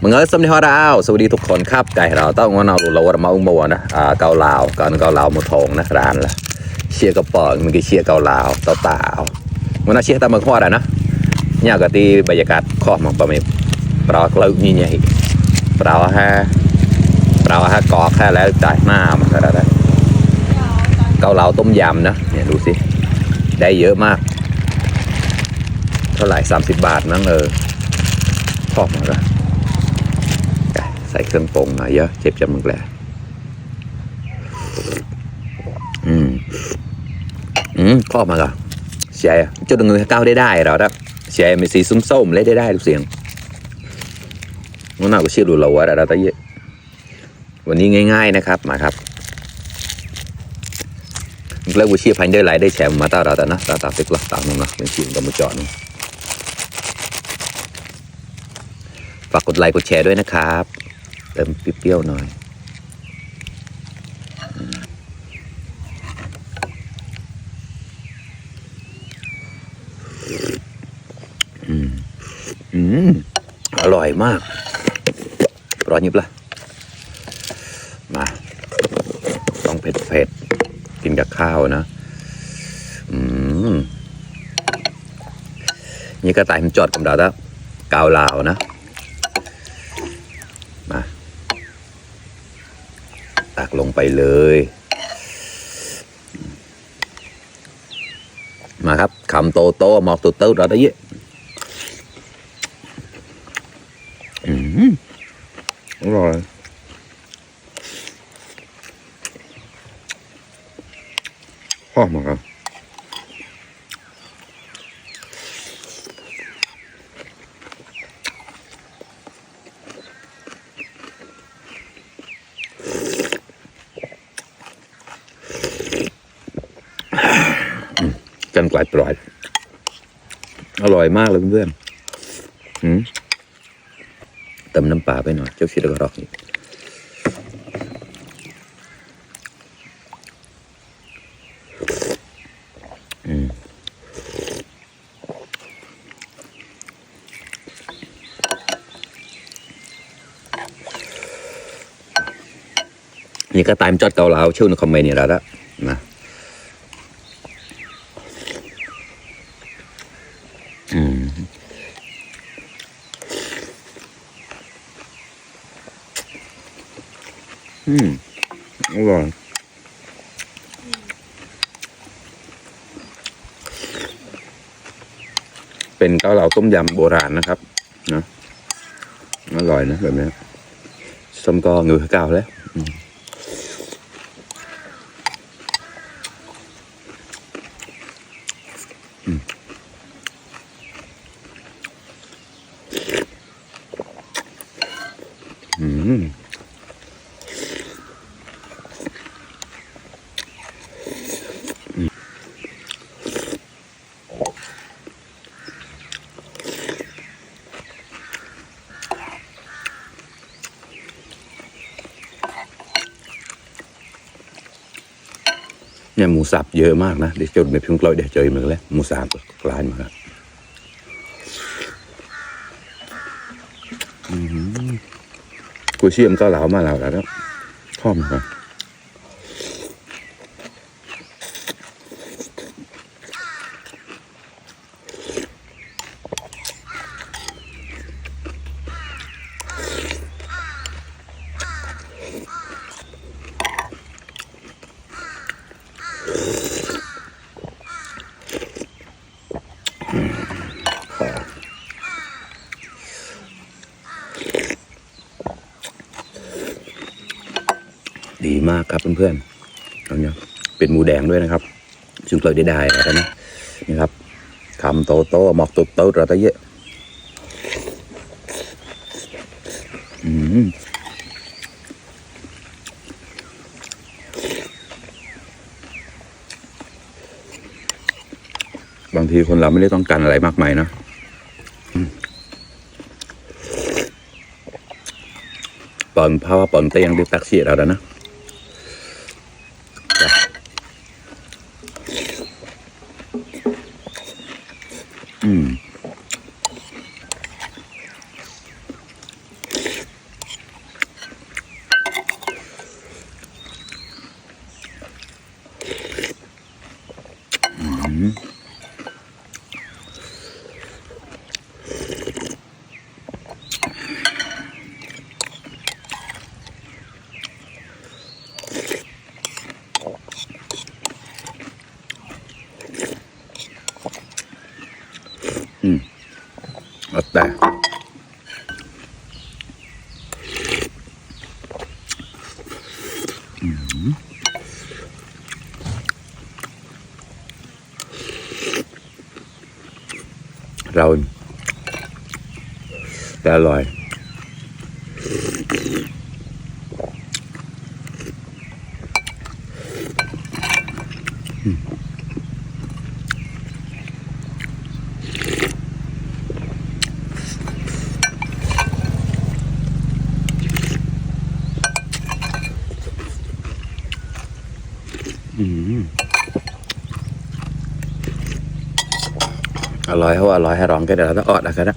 มึงเอ้ยสวัสดีฮอดาวสวัสดีทุกคนครับไก่เราต้องว่าเรามาอุ้งบัวนะเกาเหลากันเกาเหลาหมูทองนะร้านละเชียร์กระป๋องมันก็เชียร์เกาเหลาเต่าวันนั้นเชียร์ตามมาข้อได้นะเนี่ยก็ตีบรรยากาศข้อมันประมาณเปล่าเกลือนี่ไงเปล่าฮะกอกแค่แล้วจ่ายหน้ามันก็ได้เกาเหลาต้มยำนะเนี่ยดูสิได้เยอะมากเท่าไหร่30 บาทนั่งข้อมันก็ใส่เครื่องปรุงมาเยอะเจ็บจมูกแหละข้อมาก็เสียจุดเงินก้าวได้เราครับเสียมีสีส้มๆเล่ได้ทุกเสียงมันน่าก็ชื่อดูเราว่าเราตะเยอะวันนี้ง่ายๆนะครับมาครับแล้วกูเชียร์พันได้หลายได้แชมป์มาตาเราแต่นะตาเต็กหลักตาหนึ่งนะเป็นทีมกับมือจอดฝากกดไลค์กดแชร์ด้วยนะครับเติมเปรี้ยวๆหน่อยอร่อยมากร้อนยิบละมาต้องเผ็ดกินกับข้าวนะนี่ก็ตายมันจอดกับเราแล้วกาวลาวนะตักลงไปเลยมาครับคำโตหมอกตัวเราได้เยอะอร่อยหอมมากครับกันกลายปล่อยอร่อยมากเลยเพื่อนเติมน้ำปลาไปหน่อยเจ้าชิดกระรอกนี่ก็ตามจอดเกาเหลาชื่อในคอมเมนต์นี่แล้วนะอร่อยเป็นเกาเหลาต้มยำโบราณนะครับนะอร่อยนะแบบนี้ส้มก็เงือเก่าแล้วเนี่ยหมูสับเยอะมากนะเดี๋ยวจนไปพิมพ์กลอยเดี๋ยวเจอมันแล้วหมูสับกลายมาครับกูเชื่อมก็เหลามาแล้วชอบมากดีมากครับเพื่อนๆตอนนี้เป็นหมูแดงด้วยนะครับซึ่งเราได้แล้วนะนี่ครับคำโตหมอกโตเราตะเยอะบางทีคนเราไม่ได้ต้องการอะไรมากมายนะเปิดภาวะเปิดเตียงดิแท็กซี่เราแล้วนะ แต่เราแต่อร่อยอร่อยเขาอร่อยให้ร้องก็เดี๋ยวเราต้องอดนะครับนะ